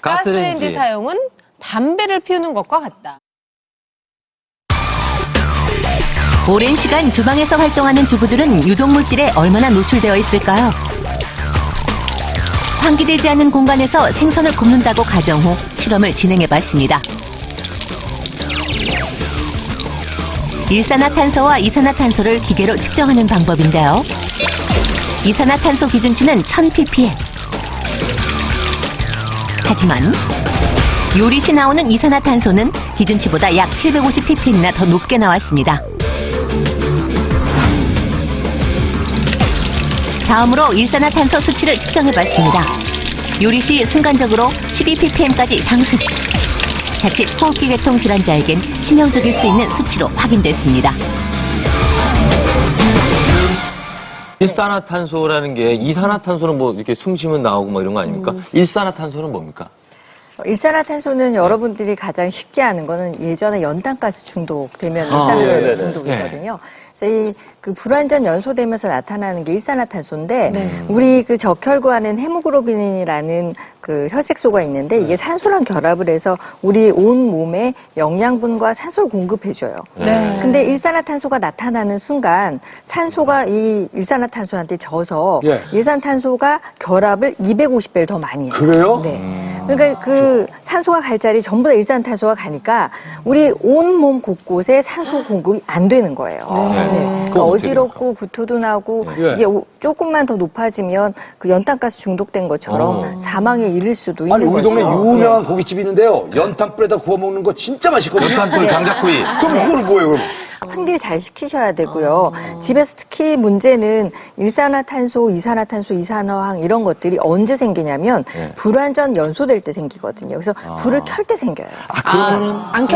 가스레인지 사용은 담배를 피우는 것과 같다. 오랜 시간 주방에서 활동하는 주부들은 유독물질에 얼마나 노출되어 있을까요? 환기되지 않은 공간에서 생선을 굽는다고 가정 후 실험을 진행해봤습니다. 일산화탄소와 이산화탄소를 기계로 측정하는 방법인데요. 이산화탄소 기준치는 1000ppm. 하지만 요리시 나오는 이산화탄소는 기준치보다 약 750ppm이나 더 높게 나왔습니다. 다음으로 일산화탄소 수치를 측정해봤습니다. 요리시 순간적으로 12ppm까지 상승. 자칫 호흡기 계통 질환자에겐 치명적일 수 있는 수치로 확인됐습니다. 일산화탄소라는 게 이산화탄소는 뭐 이렇게 숨 쉬면 나오고 뭐 이런 거 아닙니까? 일산화탄소는 뭡니까? 일산화탄소는 여러분들이 가장 쉽게 아는 거는 예전에 연탄가스 중독되면 일산화탄소 중독이거든요. 그래서 그 불완전 연소되면서 나타나는 게 일산화탄소인데 우리 그 적혈구안은 헤모글로빈이라는 그 혈색소가 있는데 이게 산소랑 결합을 해서 우리 온 몸에 영양분과 산소를 공급해줘요. 근데 일산화탄소가 나타나는 순간 산소가 이 일산화탄소한테 져서 일산탄소가 결합을 250배를 더 많이 해요. 그래요? 네. 그러니까 그 산소가 갈 자리 전부 다 일산탄소가 가니까 우리 온 몸 곳곳에 산소 공급이 안 되는 거예요. 그러니까 어지럽고 구토도 나고 이게 조금만 더 높아지면 그 연탄가스 중독된 것처럼 사망에 이를 수도 있는 거죠. 우리 동네 유명한 고깃집이 있는데요. 연탄불에다 구워 먹는 거 진짜 맛있거든요. 연탄불 장작구이. 그럼 그건 뭐예요, 그럼? 환기를 잘 시키셔야 되고요. 집에서 특히 문제는 일산화탄소, 이산화탄소, 이산화황 이런 것들이 언제 생기냐면 불완전 연소될 때 생기거든요. 그래서 불을 켤 때 생겨요. 안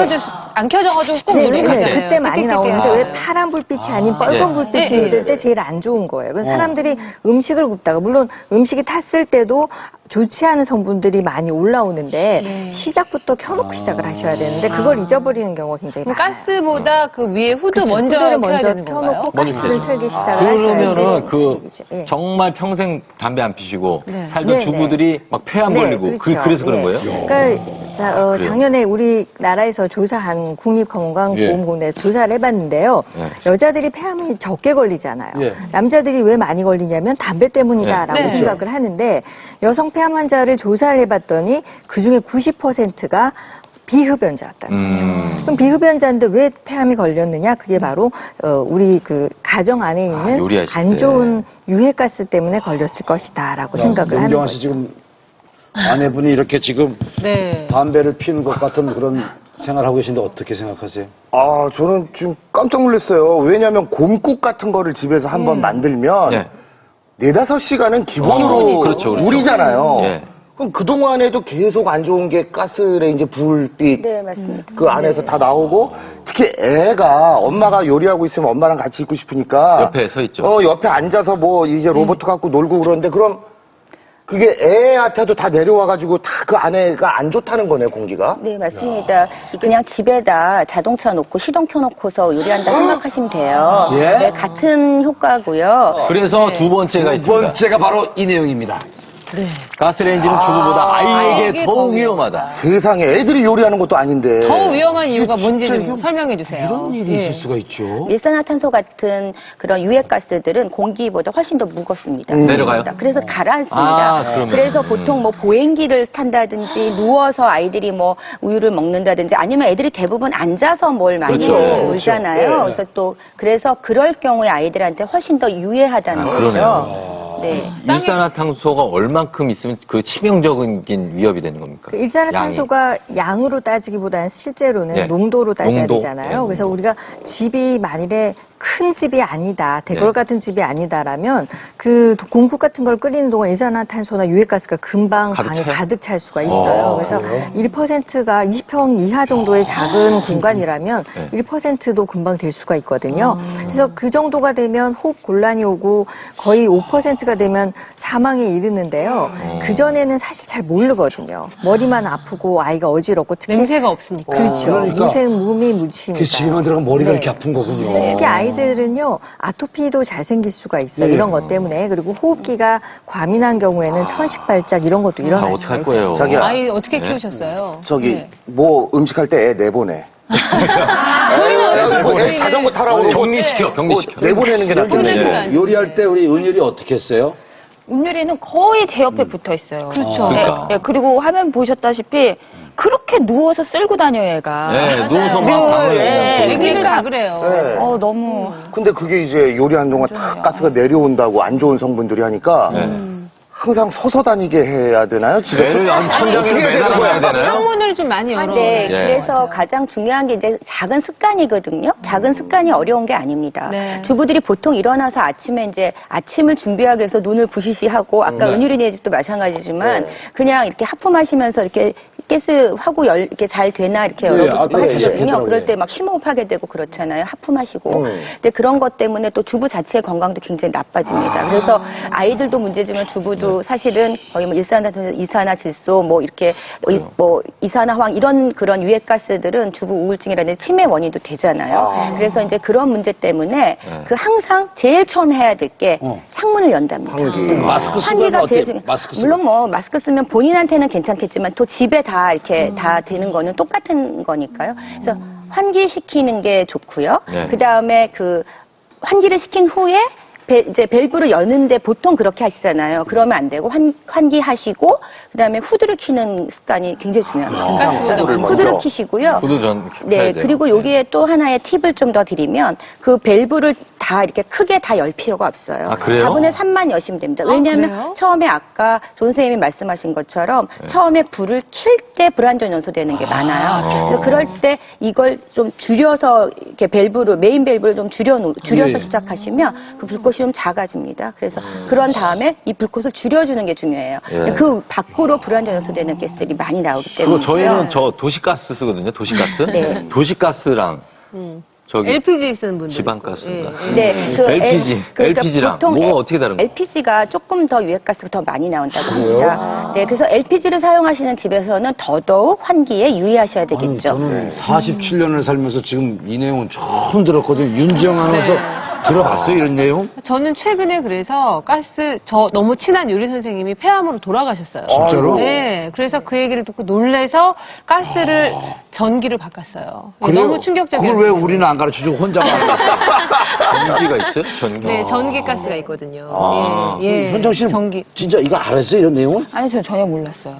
켜져가지고 꼭 누르고 있잖아요. 그때 많이 나오는데 왜 파란 불빛이 아닌 빨간 불빛이 있을 때 제일 안 좋은 거예요. 그래서 사람들이 음식을 굽다가 물론 음식이 탔을 때도 좋지 않은 성분들이 많이 올라오는데 시작부터 켜놓고 시작을 하셔야 되는데 그걸 잊어버리는 경우가 굉장히 많아요. 가스보다 그 위에 후드 먼저 켜야 되는 건가요? 켜놓고 가스를 틀기 시작을 하셔야지. 그러면은 정말 평생 담배 안 피시고 살던 주부들이 막 폐 안 걸리고 그래서 그런 거예요? 그러니까 작년에 우리나라에서 조사한 국립건강보험공단에서 조사를 해봤는데요. 여자들이 폐암이 적게 걸리잖아요. 남자들이 왜 많이 걸리냐면 담배 때문이다라고 생각을 하는데 여성 폐암 환자를 조사를 해봤더니 그중에 90%가 비흡연자였다는 거죠. 그럼 비흡연자인데 왜 폐암이 걸렸느냐? 그게 바로 우리 그 가정 안에 있는 안 좋은 유해가스 때문에 걸렸을 것이다라고 생각을 하는 윤경아 거죠. 씨 지금 아내분이 이렇게 지금 담배를 피우는 것 같은 그런 생활하고 계신데 어떻게 생각하세요? 저는 지금 깜짝 놀랐어요. 왜냐하면 곰국 같은 거를 집에서 한번 만들면 4-5시간은 기본으로 우리잖아요. 그럼 그동안에도 계속 안 좋은 게 가스레인지 불빛 맞습니다. 그 안에서 다 나오고 특히 애가 엄마가 요리하고 있으면 엄마랑 같이 있고 싶으니까 옆에 서 있죠. 옆에 앉아서 뭐 이제 로봇 갖고 놀고 그러는데 그럼 그게 애한테도 다 내려와가지고 다 그 안에가 안 좋다는 거네, 공기가? 네, 맞습니다. 그냥 집에다 자동차 놓고 시동 켜놓고서 요리한다 생각하시면 돼요. 네, 같은 효과고요. 그래서 두 번째가 있습니다. 두 번째가 바로 이 내용입니다. 가스레인지는 주부보다 아이에게 더 위험하다. 세상에 애들이 요리하는 것도 아닌데. 더 위험한 이유가 뭔지 좀 설명해 주세요. 이런 일이 있을 수가 있죠. 일산화탄소 같은 그런 유해가스들은 공기보다 훨씬 더 무겁습니다. 내려가요? 그래서 가라앉습니다. 그래서 보통 뭐 보행기를 탄다든지 누워서 아이들이 뭐 우유를 먹는다든지 아니면 애들이 대부분 앉아서 뭘 많이 놀잖아요. 그래서 또 그래서 그럴 경우에 아이들한테 훨씬 더 유해하다는 거죠. 일산화탄소가 얼만큼 있으면 그 치명적인 위협이 되는 겁니까? 그 일산화탄소가 양으로 따지기보다는 실제로는 농도로 따져야 되잖아요. 그래서 우리가 집이 만일에 큰 집이 아니다, 대궐 같은 집이 아니다라면 그 공국 같은 걸 끓이는 동안 일산화탄소나 유해가스가 금방 방에 가득 찰 수가 있어요. 그래서 1%가 20평 이하 정도의 작은 공간이라면 1%도 금방 될 수가 있거든요. 그래서 그 정도가 되면 호흡 곤란이 오고 거의 5%가 되면 사망에 이르는데요. 그전에는 사실 잘 모르거든요. 머리만 아프고 아이가 어지럽고 특히 냄새가 없으니까. 그렇죠. 그러니까 무색 몸이 묻히니까. 집에만 들어가면 머리가 이렇게 아픈 거군요. 특히 아이들 아이들은요, 아토피도 잘 생길 수가 있어요. 이런 것 때문에. 그리고 호흡기가 과민한 경우에는 천식 발작 이런 것도 일어날 수가 있어요. 거예요? 자기야. 아이 어떻게 키우셨어요? 저기, 뭐 음식할 때 애 내보내. 저희는 자전거 타라고 격리시켜. 내보내는 게 낫겠네. 요리할 때 우리 은율이 어떻게 했어요? 은율이는 거의 제 옆에 붙어 있어요. 그렇죠. 그러니까. 네, 그리고 화면 보셨다시피 그렇게 누워서 쓸고 다녀요, 얘가. 네, 누워서 막 방을 애기들 다 그래요. 네. 너무. 근데 그게 이제 요리하는 동안 다 가스가 내려온다고 안 좋은 성분들이 하니까 항상 서서 다니게 해야 되나요? 집에서? 천장에 매달아야 되나요? 창문을 좀 많이 열어. 네, 예. 그래서 가장 중요한 게 이제 작은 습관이거든요. 작은 습관이 어려운 게 아닙니다. 네. 주부들이 보통 일어나서 아침에 이제 아침을 준비하기 위해서 눈을 부시시하고 아까 은유리네 집도 마찬가지지만 그냥 이렇게 하품하시면서 이렇게 가스 하고 이렇게 잘 되나 이렇게 하시거든요. 그럴 때 막 심호흡하게 되고 그렇잖아요. 하품하시고. 근데 그런 것 때문에 또 주부 자체의 건강도 굉장히 나빠집니다. 그래서 아이들도 문제지만 주부도 사실은 거의 뭐 이산화질소 뭐 이렇게 뭐 이산화황 이런 그런 유해가스들은 주부 우울증이라는 치매 원인도 되잖아요. 그래서 이제 그런 문제 때문에 그 항상 제일 처음 해야 될 게 창문을 연답니다. 마스크 쓰면 환기가 제일 어때요? 중요해요. 마스크 쓰면. 물론 뭐 마스크 쓰면 본인한테는 괜찮겠지만 또 집에 다 이렇게 다 되는 거는 똑같은 거니까요. 그래서 환기시키는 게 좋고요. 그 다음에 그 환기를 시킨 후에 이제 밸브를 여는데 보통 그렇게 하시잖아요. 그러면 안 되고 환기하시고 그다음에 후드를 키는 습관이 굉장히 중요합니다. 후드를 키시고요. 후드 전 네, 그리고 여기에 또 하나의 팁을 좀 더 드리면 그 밸브를 다 이렇게 크게 다 열 필요가 없어요. 아, 그래요? 4분의 3만 여시면 됩니다. 왜냐하면 그래요? 처음에 아까 존 선생님이 말씀하신 것처럼 처음에 불을 킬 때 불안전 연소 되는 게 많아요. 그래서 그럴 때 이걸 좀 줄여서 이렇게 밸브를 메인 밸브를 좀 줄여서 시작하시면 그 불꽃이 좀 작아집니다. 그래서 그런 다음에 이 불꽃을 줄여주는 게 중요해요. 그 밖으로 불안전 연소되는 가스들이 많이 나오기 때문에. 그리고 저희는 저 도시가스 쓰거든요. 도시가스. 네. 도시가스랑 저기 LPG 쓰는 분들. 지방가스인가. 네, 그 LPG, 그러니까 LPG랑 보통 뭐가 어떻게 다른 거예요? LPG가 조금 더 유해가스가 더 많이 나온다고 합니다. 네, 그래서 LPG를 사용하시는 집에서는 더더욱 환기에 유의하셔야 되겠죠. 저는 47년을 살면서 지금 이 내용은 처음 들었거든요. 윤지영 아나운서 들어봤어요, 이런 내용? 저는 최근에 그래서 저 너무 친한 요리 선생님이 폐암으로 돌아가셨어요. 진짜로? 네. 그래서 그 얘기를 듣고 놀래서 가스를 전기를 바꿨어요. 네, 그래요? 너무 충격적이에요. 그걸 왜 우리는 안 가르쳐주고 혼자만 전기가 있어요? 전기? 네, 전기가스가 있거든요. 아. 예, 예. 현정 씨는 전기. 진짜 이거 알았어요, 이런 내용은? 아니, 저 전혀 몰랐어요.